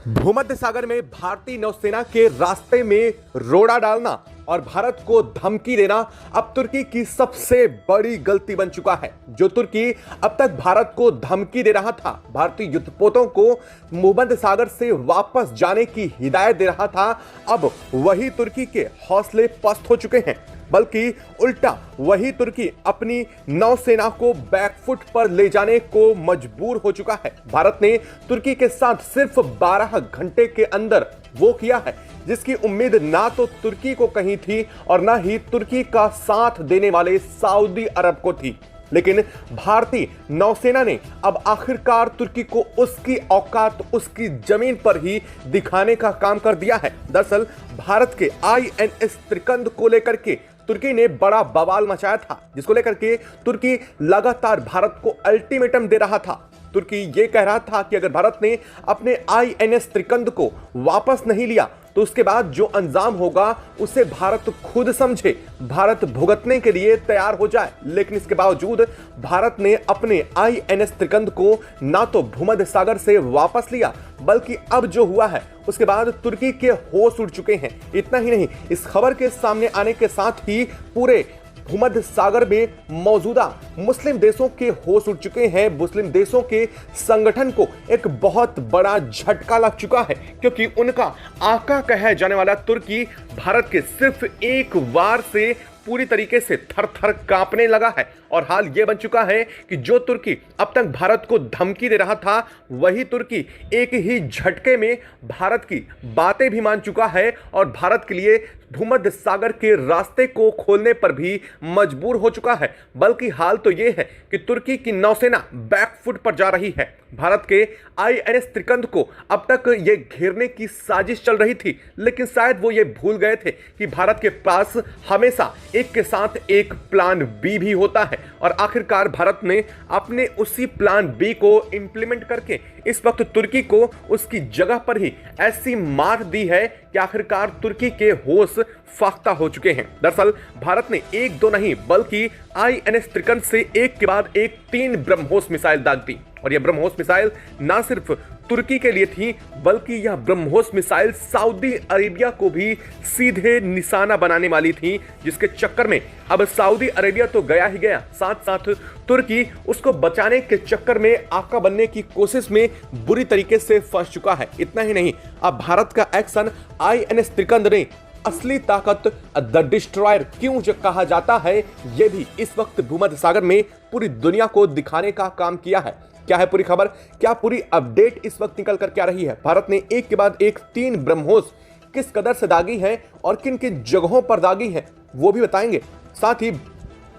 भूमध्य सागर में भारतीय नौसेना के रास्ते में रोड़ा डालना और भारत को धमकी देना अब तुर्की की सबसे बड़ी गलती बन चुका है। जो तुर्की अब तक भारत को धमकी दे रहा था, भारतीय युद्धपोतों को भूमध्य सागर से वापस जाने की हिदायत दे रहा था, अब वही तुर्की के हौसले पस्त हो चुके हैं। बल्कि उल्टा वही तुर्की अपनी नौसेना को बैकफुट पर ले जाने को मजबूर हो चुका है। भारत ने तुर्की के साथ सिर्फ 12 घंटे के अंदर वो किया है जिसकी उम्मीद ना तो तुर्की को कहीं थी और ना ही तुर्की का साथ देने वाले सऊदी अरब को थी। लेकिन भारतीय नौसेना ने अब आखिरकार तुर्की को उसकी औकात उसकी जमीन पर ही दिखाने का काम कर दिया है। दरअसल भारत के INS त्रिकंद को लेकर के तुर्की ने बड़ा बवाल मचाया था, जिसको लेकर के तुर्की लगातार भारत को अल्टीमेटम दे रहा था। तुर्की ये कह रहा था कि अगर भारत ने अपने INS त्रिकंद को वापस नहीं लिया तो उसके बाद जो अंजाम होगा उसे भारत खुद समझे, भारत भुगतने के लिए तैयार हो जाए। लेकिन इसके बावजूद भारत ने अपने INS त्रिकंद को ना तो भूमध्य सागर से वापस लिया, बल्कि अब जो हुआ है उसके बाद तुर्की के होश उड़ चुके हैं। इतना ही नहीं, इस खबर के सामने आने के साथ ही पूरे भूमध्य सागर में मौजूदा मुस्लिम देशों के होश उड़ चुके हैं। मुस्लिम देशों के संगठन को एक बहुत बड़ा झटका लग चुका है, क्योंकि उनका आका कहा जाने वाला तुर्की भारत के सिर्फ एक वार से पूरी तरीके से थर-थर कांपने लगा है। और हाल यह बन चुका है कि जो तुर्की अब तक भारत को धमकी दे रहा था, वही तुर्की एक ही झटके में भारत की बातें भी मान चुका है और भारत के लिए भूमध्य सागर के रास्ते को खोलने पर भी मजबूर हो चुका है। बल्कि हाल तो यह है कि तुर्की की नौसेना बैकफुट पर जा रही है। भारत के INS त्रिकंद को अब तक ये घेरने की साजिश चल रही थी, लेकिन शायद वो ये भूल गए थे कि भारत के पास हमेशा एक के साथ एक प्लान बी भी होता है। और आखिरकार भारत ने अपने उसी प्लान बी को इंप्लीमेंट करके इस वक्त तुर्की को उसकी जगह पर ही ऐसी मार दी है कि आखिरकार तुर्की के होश फाख्ता हो चुके हैं। दरअसल भारत ने एक दो नहीं बल्कि INS त्रिकंद से एक के बाद एक 3 ब्रह्मोस मिसाइल दाग दी। और यह ब्रह्मोस मिसाइल ना सिर्फ तुर्की के लिए थी, बल्कि यह ब्रह्मोस मिसाइल सऊदी अरेबिया को भी सीधे निशाना बनाने वाली थी, जिसके चक्कर में अब सऊदी अरेबिया तो गया ही गया, साथ साथ तुर्की उसको बचाने के चक्कर में आका बनने की कोशिश में बुरी तरीके से फंस चुका है। इतना ही नहीं, अब भारत का एक्शन INS त्रिकंद ने असली ताकत द डिस्ट्रॉयर क्यों जो कहा जाता है, यह भी इस वक्त भूमध्य सागर में पूरी दुनिया को दिखाने का काम किया है। क्या है पूरी खबर, क्या पूरी अपडेट इस वक्त निकल कर क्या रही है? भारत ने एक के बाद एक 3 ब्रह्मोस किस कदर से दागी है और किन किन जगहों पर दागी है वो भी बताएंगे। साथ ही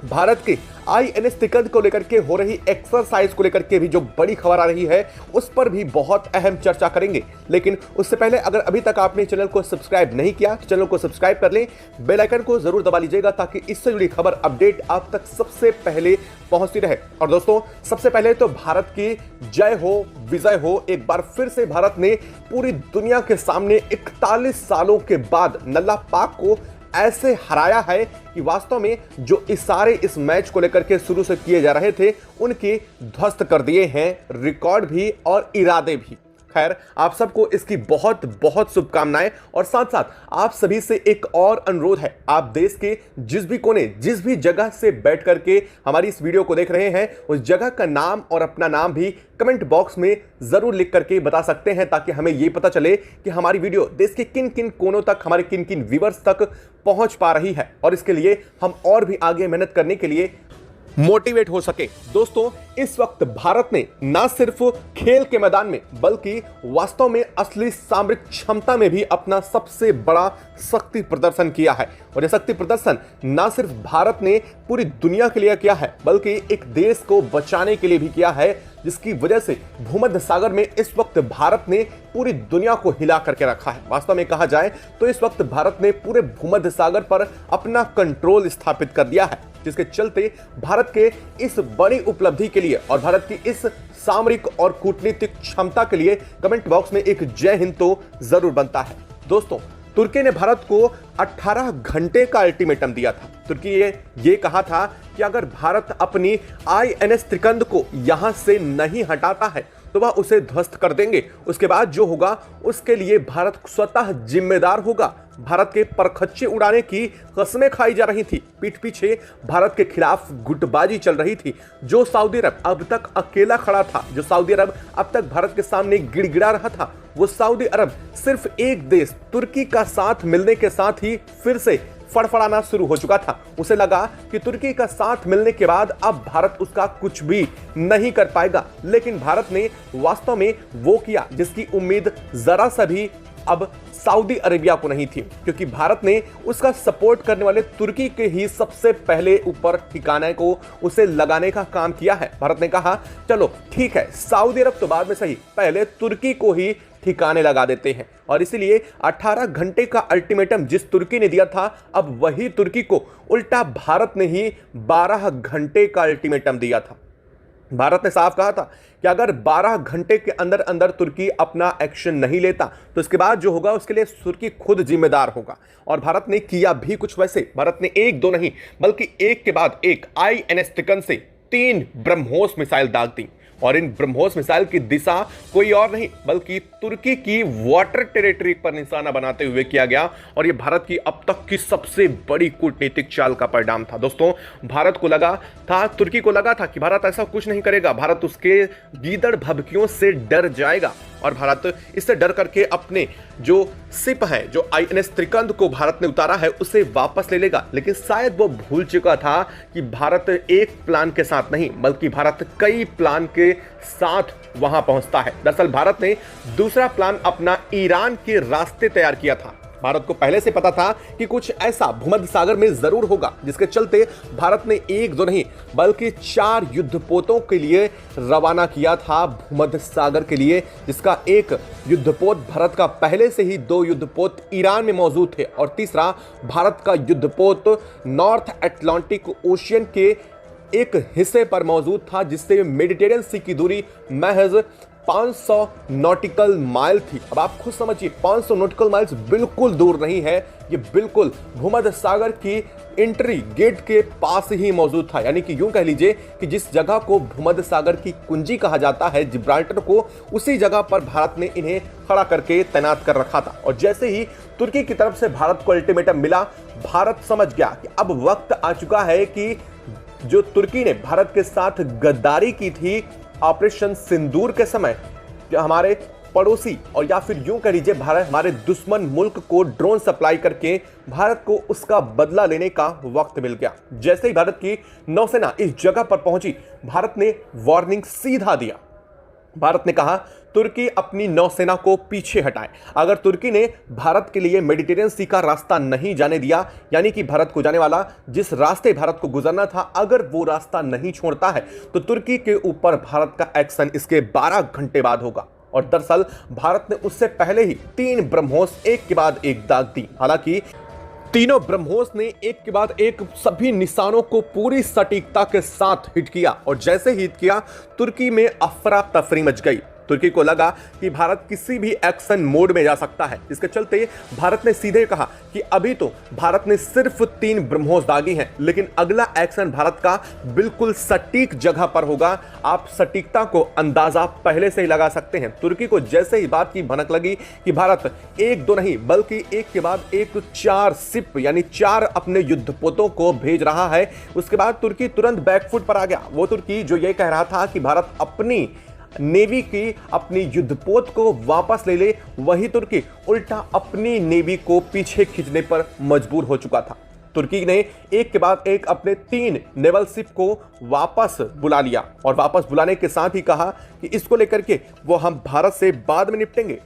भारत के INS त्रिकंद को लेकर के हो रही एक्सरसाइज को लेकर के भी जो बड़ी खबर आ रही है उस पर भी बहुत अहम चर्चा करेंगे। लेकिन उससे पहले अगर अभी तक आपने चैनल को सब्सक्राइब नहीं किया तो चैनल को सब्सक्राइब कर लें, बेल आइकन को जरूर दबा लीजिएगा ताकि इससे जुड़ी खबर अपडेट आप तक सबसे पहले पहुंचती रहे। और दोस्तों, सबसे पहले तो भारत की जय हो विजय हो। एक बार फिर से भारत ने पूरी दुनिया के सामने 41 सालों के बाद नल्ला पाक को ऐसे हराया है कि वास्तव में जो इशारे इस मैच को लेकर के शुरू से किए जा रहे थे उनके ध्वस्त कर दिए हैं, रिकॉर्ड भी और इरादे भी। खैर, आप सबको इसकी बहुत बहुत शुभकामनाएं। और साथ साथ आप सभी से एक और अनुरोध है, आप देश के जिस भी कोने जिस भी जगह से बैठ करके हमारी इस वीडियो को देख रहे हैं उस जगह का नाम और अपना नाम भी कमेंट बॉक्स में जरूर लिख करके बता सकते हैं, ताकि हमें ये पता चले कि हमारी वीडियो देश के किन किन कोनों तक, हमारे किन किन व्यूअर्स तक पहुंच पा रही है और इसके लिए हम और भी आगे मेहनत करने के लिए मोटिवेट हो सके। दोस्तों, इस वक्त भारत ने ना सिर्फ खेल के मैदान में बल्कि वास्तव में असली सामरिक क्षमता में भी अपना सबसे बड़ा शक्ति प्रदर्शन किया है। और यह शक्ति प्रदर्शन ना सिर्फ भारत ने पूरी दुनिया के लिए किया है बल्कि एक देश को बचाने के लिए भी किया है, जिसकी वजह से भूमध्य सागर में इस वक्त भारत ने पूरी दुनिया को हिला करके रखा है। वास्तव में कहा जाए तो इस वक्त भारत ने पूरे भूमध्य सागर पर अपना कंट्रोल स्थापित कर दिया है, जिसके चलते भारत के इस बड़ी उपलब्धि के लिए और भारत की इस सामरिक और कूटनीतिक क्षमता के लिए कमेंट बॉक्स में एक जय हिंद तो जरूर बनता है। दोस्तों, तुर्की ने भारत को 18 घंटे का अल्टीमेटम दिया था। तुर्की ये कहा था कि अगर भारत अपनी INS त्रिकंद को यहां से नहीं हटाता है तो वह उसे ध्वस्त कर देंगे। उसके बाद जो होगा उसके लिए भारत स्वतः जिम्मेदार होगा। भारत के परखच्चे उड़ाने की कस्में खाई जा रही थी, पीठ पीछे भारत के खिलाफ गुटबाजी चल रही थी। जो सऊदी अरब अब तक अकेला खड़ा था, जो सऊदी अरब अब तक भारत के सामने गिड़गिड़ा रहा था, वो सऊदी अरब सिर्फ एक देश तुर्की का साथ मिलने के साथ ही फिर से फड़फड़ाना शुरू हो चुका था। उसे लगा कि तुर्की का साथ मिलने के बाद अब भारत उसका कुछ भी नहीं कर पाएगा, लेकिन भारत ने वास्तव में वो किया जिसकी उम्मीद जरा सा भी अब सऊदी अरेबिया को नहीं थी, क्योंकि भारत ने उसका सपोर्ट करने वाले तुर्की के ही सबसे पहले ऊपर ठिकाने को उसे लगाने का काम किया है। भारत ने कहा चलो ठीक है, सऊदी अरब तो बाद में सही, पहले तुर्की को ही ठिकाने लगा देते हैं। और इसीलिए 18 घंटे का अल्टीमेटम जिस तुर्की ने दिया था, अब वही तुर्की को उल्टा भारत ने ही 12 घंटे का अल्टीमेटम दिया था। भारत ने साफ कहा था कि अगर 12 घंटे के अंदर अंदर तुर्की अपना एक्शन नहीं लेता तो इसके बाद जो होगा उसके लिए तुर्की खुद जिम्मेदार होगा। और भारत ने किया भी कुछ वैसे। भारत ने एक दो नहीं बल्कि एक के बाद एक INS त्रिकंद से 3 ब्रह्मोस मिसाइल दाग दी। और इन ब्रह्मोस मिसाइल की दिशा कोई और नहीं बल्कि तुर्की की वाटर टेरिटरी पर निशाना बनाते हुए किया गया। और ये भारत की अब तक की सबसे बड़ी कूटनीतिक चाल का परिणाम था। दोस्तों, भारत को लगा था, तुर्की को लगा था कि भारत ऐसा कुछ नहीं करेगा, भारत उसके गीदड़ भभकियों से डर जाएगा और भारत इससे डर करके अपने जो सिप है, जो INS त्रिकंद को भारत ने उतारा है, उसे वापस ले लेगा। लेकिन शायद वो भूल चुका था कि भारत एक प्लान के साथ नहीं बल्कि भारत कई प्लान के साथ वहां पहुंचता है। दरअसल भारत ने दूसरा प्लान अपना ईरान के रास्ते तैयार किया था। भारत को पहले से पता था कि कुछ ऐसा भूमध्य सागर में जरूर होगा, जिसके चलते भारत ने एक दो नहीं बल्कि 4 युद्धपोतों के लिए रवाना किया था भूमध्य सागर के लिए, जिसका एक युद्धपोत भारत का पहले से ही 2 युद्धपोत ईरान में मौजूद थे और तीसरा भारत का युद्धपोत नॉर्थ अटलांटिक ओशियन के एक हिस्से पर मौजूद था, जिससे मेडिटेरियन सी की दूरी महज 500 नॉटिकल माइल थी। अब आप खुद समझिए, 500 नॉटिकल माइल्स बिल्कुल दूर नहीं है, ये बिल्कुल भूमध्य सागर की एंट्री गेट के पास ही मौजूद था। यानी कि यूं कह लीजिए कि जिस जगह को भूमध्य सागर की कुंजी कहा जाता है, जिब्राल्टर को, उसी जगह पर भारत ने इन्हें खड़ा करके तैनात कर रखा था। और जैसे ही तुर्की की तरफ से भारत को अल्टीमेटम मिला, भारत समझ गया कि अब वक्त आ चुका है कि जो तुर्की ने भारत के साथ गद्दारी की थी ऑपरेशन सिंदूर के समय, जो हमारे पड़ोसी और या फिर यूं कह लीजिए भारत हमारे दुश्मन मुल्क को ड्रोन सप्लाई करके भारत को उसका बदला लेने का वक्त मिल गया। जैसे ही भारत की नौसेना इस जगह पर पहुंची, भारत ने वार्निंग सीधा दिया। भारत ने कहा तुर्की अपनी नौसेना को पीछे हटाए। अगर तुर्की ने भारत के लिए मेडिटेरियन सी का रास्ता नहीं जाने दिया, यानी कि भारत को जाने वाला जिस रास्ते भारत को गुजरना था, अगर वो रास्ता नहीं छोड़ता है तो तुर्की के ऊपर भारत का एक्शन इसके 12 घंटे बाद होगा। और दरअसल भारत ने उससे पहले ही 3 ब्रह्मोस एक के बाद एक दाग दी। हालांकि तीनों ब्रह्मोस ने एक के बाद एक सभी निशानों को पूरी सटीकता के साथ हिट किया और जैसे हिट किया, तुर्की में अफरा तफरी मच गई। तुर्की को लगा कि भारत किसी भी एक्शन मोड में जा सकता है, इसके चलते भारत ने सीधे कहा कि अभी तो भारत ने सिर्फ 3 ब्रह्मोस दागी हैं, लेकिन अगला एक्शन भारत का बिल्कुल सटीक जगह पर होगा। आप सटीकता को अंदाजा पहले से ही लगा सकते हैं। तुर्की को जैसे ही बात की भनक लगी कि भारत एक दो नहीं बल्कि एक के बाद एक 4 सिप यानी 4 अपने युद्धपोतों को भेज रहा है, उसके बाद तुर्की तुरंत बैकफुट पर आ गया। वो तुर्की जो ये कह रहा था कि भारत अपनी नेवी की अपनी युद्धपोत को वापस ले ले, वही तुर्की उल्टा अपनी नेवी को पीछे खींचने पर मजबूर हो चुका था। तुर्की ने एक के बाद एक अपने 3 नेवल शिप को वापस बुला लिया और वापस बुलाने के साथ ही कहा कि इसको लेकर के वो हम भारत से बाद में निपटेंगे।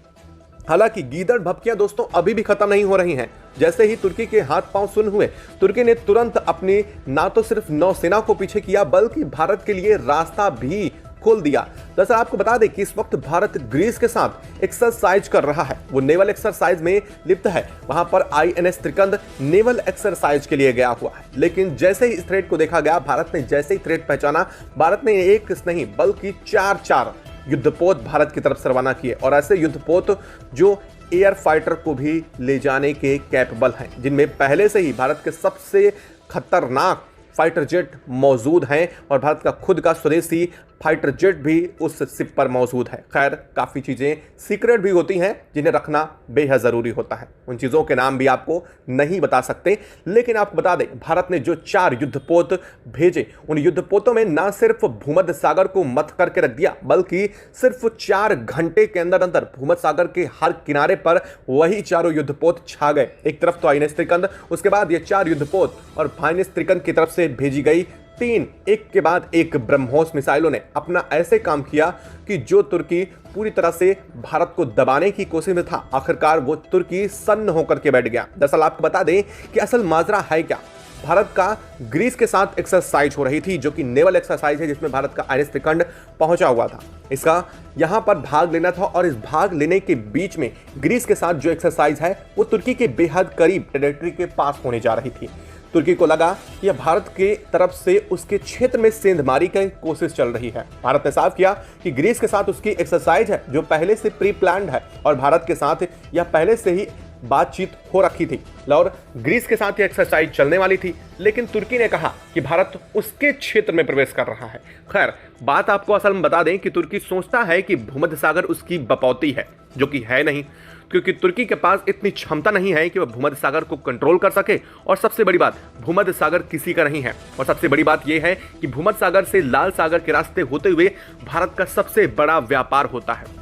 हालांकि गीदड़ भपकियां दोस्तों अभी भी खत्म नहीं हो रही हैं। जैसे ही तुर्की के हाथ पांव सुन्न हुए, तुर्की ने तुरंत अपनी ना तो सिर्फ नौसेना को पीछे किया बल्कि भारत के लिए रास्ता भी खोल दिया। दरअसल आपको बता दें कि इस वक्त भारत ग्रीस के साथ एक्सरसाइज कर रहा है, वो नेवल एक्सरसाइज में लिप्त है। वहां पर INS त्रिकंद नेवल एक्सरसाइज के लिए गया हुआ है। लेकिन जैसे ही इस थ्रेट को देखा गया, भारत ने जैसे ही थ्रेट पहचाना, भारत ने एक नहीं बल्कि 4 युद्धपोत भारत की तरफ से रवाना किए और ऐसे युद्धपोत जो एयर फाइटर को भी ले जाने के कैपेबल हैं, जिनमें पहले से ही भारत के सबसे खतरनाक फाइटर जेट मौजूद हैं और भारत का खुद का स्वदेशी फाइटर जेट भी उस शिप पर मौजूद है। खैर, काफ़ी चीज़ें सीक्रेट भी होती हैं जिन्हें रखना बेहद ज़रूरी होता है। उन चीज़ों के नाम भी आपको नहीं बता सकते, लेकिन आपको बता दें, भारत ने जो 4 युद्धपोत भेजे, उन युद्धपोतों में ना सिर्फ भूमध्य सागर को मथ करके रख दिया, बल्कि सिर्फ 4 घंटे के अंदर अंदर भूमध्य सागर के हर किनारे पर वही चारों युद्धपोत छा गए। एक तरफ तो आईएनएस त्रिकंद, उसके बाद ये 4 युद्धपोत और आईएनएस त्रिकंद की तरफ से भेजी गई 3 एक के बाद एक ब्रह्मोस मिसाइलों ने अपना ऐसे काम किया कि जो तुर्की पूरी तरह से भारत को दबाने की कोशिश में था, आखिरकार वो तुर्की सन्न होकर के बैठ गया। दरअसल आपको बता दें कि असल माजरा है क्या। भारत का ग्रीस के साथ एक्सरसाइज हो रही थी, जो कि नेवल एक्सरसाइज है, जिसमें भारत का आईएनएस त्रिकंड पहुंचा हुआ था। इसका यहां पर भाग लेना था और इस भाग लेने के बीच में ग्रीस के साथ जो एक्सरसाइज है वो तुर्की के बेहद करीब टेरिटरी के पास होने जा रही थी। तुर्की को लगा कि यह भारत के तरफ से उसके क्षेत्र में सेंधमारी की कोशिश चल रही है। भारत ने साफ किया कि ग्रीस के साथ उसकी एक्सरसाइज है जो पहले से प्री प्लान्ड है और भारत के साथ यह पहले से ही बातचीत हो रखी थी और ग्रीस के साथ यह एक्सरसाइज चलने वाली थी, लेकिन तुर्की ने कहा कि भारत उसके क्षेत्र में प्रवेश कर रहा है। खैर, बात आपको असल में बता दें कि तुर्की सोचता है कि भूमध्य सागर उसकी बपौती है, जो कि है नहीं, क्योंकि तुर्की के पास इतनी क्षमता नहीं है कि वह भूमध्य सागर को कंट्रोल कर सके। और सबसे बड़ी बात, भूमध्य सागर किसी का नहीं है। और सबसे बड़ी बात यह है कि भूमध्य सागर से लाल सागर के रास्ते होते हुए भारत का सबसे बड़ा व्यापार होता है।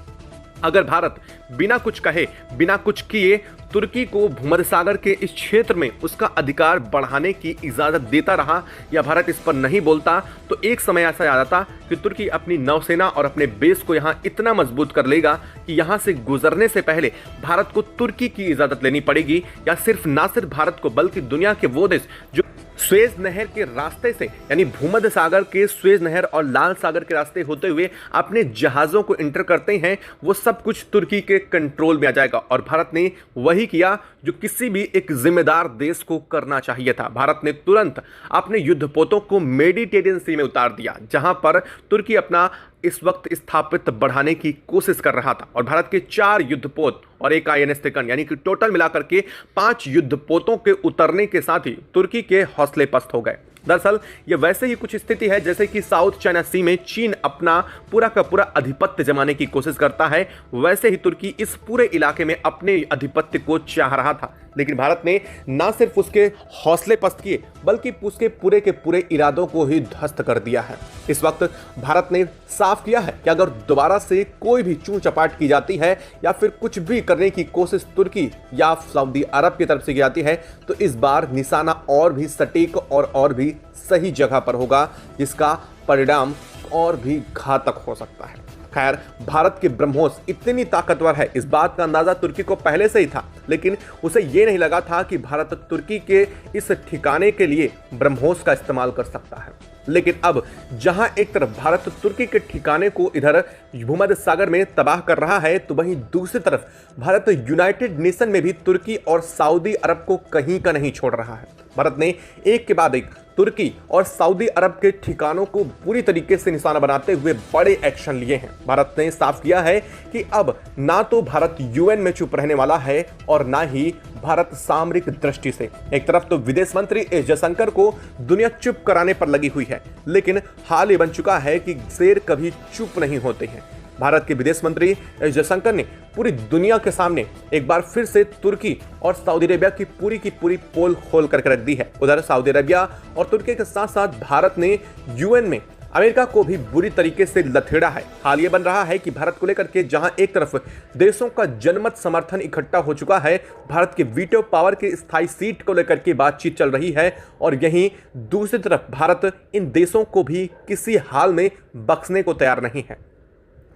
अगर भारत बिना कुछ कहे, बिना कुछ किए तुर्की को भूमध्य सागर के इस क्षेत्र में उसका अधिकार बढ़ाने की इजाजत देता रहा या भारत इस पर नहीं बोलता, तो एक समय ऐसा आ जाता कि तुर्की अपनी नौसेना और अपने बेस को यहां इतना मजबूत कर लेगा कि यहां से गुजरने से पहले भारत को तुर्की की इजाजत लेनी पड़ेगी, या ना सिर्फ भारत को बल्कि दुनिया के वो देश जो स्वेज नहर के रास्ते से, यानी भूमध्य सागर के स्वेज नहर और लाल सागर के रास्ते होते हुए अपने जहाजों को इंटर करते हैं, वो सब कुछ तुर्की के कंट्रोल में आ जाएगा। और भारत ने वही किया जो किसी भी एक जिम्मेदार देश को करना चाहिए था। भारत ने तुरंत अपने युद्धपोतों को मेडिटेरियन सी में उतार दिया, जहां पर तुर्की अपना इस वक्त स्थापित बढ़ाने की कोशिश कर रहा था। और भारत के 4 युद्धपोत और एक आईएनएस त्रिकंड, यानी कि टोटल मिलाकर के 5 युद्धपोतों के उतरने के साथ ही तुर्की के हौसले पस्त हो गए। दरअसल ये वैसे ही कुछ स्थिति है जैसे कि साउथ चाइना सी में चीन अपना पूरा का पूरा आधिपत्य जमाने की कोशिश करता है, वैसे ही तुर्की इस पूरे इलाके में अपने आधिपत्य को चाह रहा था। लेकिन भारत ने ना सिर्फ उसके हौसले पस्त किए, बल्कि उसके पूरे के पूरे इरादों को ही ध्वस्त कर दिया है। इस वक्त भारत ने साफ किया है कि अगर दोबारा से कोई भी चूं चपाट की जाती है या फिर कुछ भी करने की कोशिश तुर्की या सऊदी अरब की तरफ से की जाती है, तो इस बार निशाना और भी सटीक और भी सही जगह पर होगा, जिसका परिणाम और भी घातक हो सकता है। खैर, भारत के ब्रह्मोस इतनी ताकतवर है, इस बात का अंदाजा तुर्की को पहले से ही था, लेकिन उसे यह नहीं लगा था कि भारत तुर्की के इस ठिकाने के लिए ब्रह्मोस का इस्तेमाल कर सकता है। लेकिन अब जहां एक तरफ भारत तुर्की के ठिकाने को इधर भूमध्य सागर में तबाह कर रहा है, तो वहीं दूसरी तरफ भारत यूनाइटेड नेशन में भी तुर्की और सऊदी अरब को कहीं का नहीं छोड़ रहा है। भारत ने एक के बाद एक तुर्की और सऊदी अरब के ठिकानों को पूरी तरीके से निशाना बनाते हुए बड़े एक्शन लिए हैं। भारत ने साफ किया है कि अब ना तो भारत यूएन में चुप रहने वाला है और ना ही भारत सामरिक दृष्टि से। एक तरफ तो विदेश मंत्री एस जयशंकर को दुनिया चुप कराने पर लगी हुई है, लेकिन हाल ये बन चुका है कि शेर कभी चुप नहीं होते हैं। भारत के विदेश मंत्री एस जयशंकर ने पूरी दुनिया के सामने एक बार फिर से तुर्की और सऊदी अरेबिया की पूरी पोल खोल करके रख दी है। उधर सऊदी अरेबिया और तुर्की के साथ साथ भारत ने यूएन में अमेरिका को भी बुरी तरीके से लथेड़ा है। हाल ये बन रहा है कि भारत को लेकर के जहां एक तरफ देशों का जनमत समर्थन इकट्ठा हो चुका है, भारत के वीटो पावर के स्थायी सीट को लेकर के बातचीत चल रही है, और यहीं दूसरी तरफ भारत इन देशों को भी किसी हाल में बख्शने को तैयार नहीं है।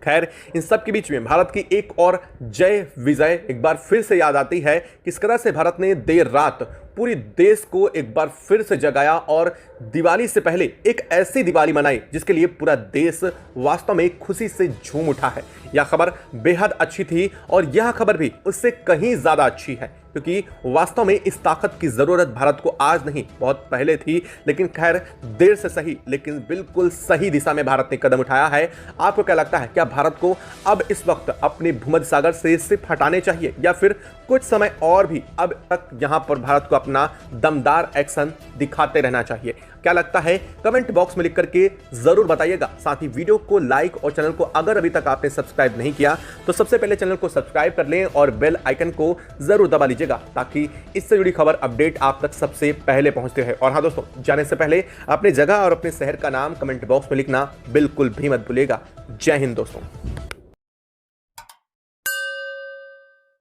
खैर, इन सब के बीच में भारत की एक और जय विजय एक बार फिर से याद आती है। किस तरह से भारत ने देर रात पूरी देश को एक बार फिर से जगाया और दिवाली से पहले एक ऐसी दिवाली मनाई जिसके लिए पूरा देश वास्तव में खुशी से झूम उठा है। यह खबर बेहद अच्छी थी और यह खबर भी उससे कहीं ज्यादा अच्छी है, क्योंकि वास्तव में इस ताकत की जरूरत भारत को आज नहीं बहुत पहले थी। लेकिन खैर, देर से सही लेकिन बिल्कुल सही दिशा में भारत ने कदम उठाया है। आपको क्या लगता है, क्या भारत को अब इस वक्त अपने भूमध्य सागर से सिर्फ हटाने चाहिए या फिर कुछ समय और भी अब तक यहां पर भारत को अपना दमदार एक्शन दिखाते रहना चाहिए? क्या लगता है कमेंट बॉक्स में लिख करके जरूर बताइएगा। साथ ही वीडियो को लाइक और चैनल को अगर अभी तक आपने सब्सक्राइब नहीं किया तो सबसे पहले चैनल को सब्सक्राइब कर लें और बेल आइकन को जरूर दबा लीजिएगा ताकि इससे जुड़ी खबर अपडेट आप तक सबसे पहले पहुंचते हैं। और हाँ दोस्तों, जाने से पहले अपनी जगह और अपने शहर का नाम कमेंट बॉक्स में लिखना बिल्कुल भी मत भूलिएगा। जय हिंद दोस्तों।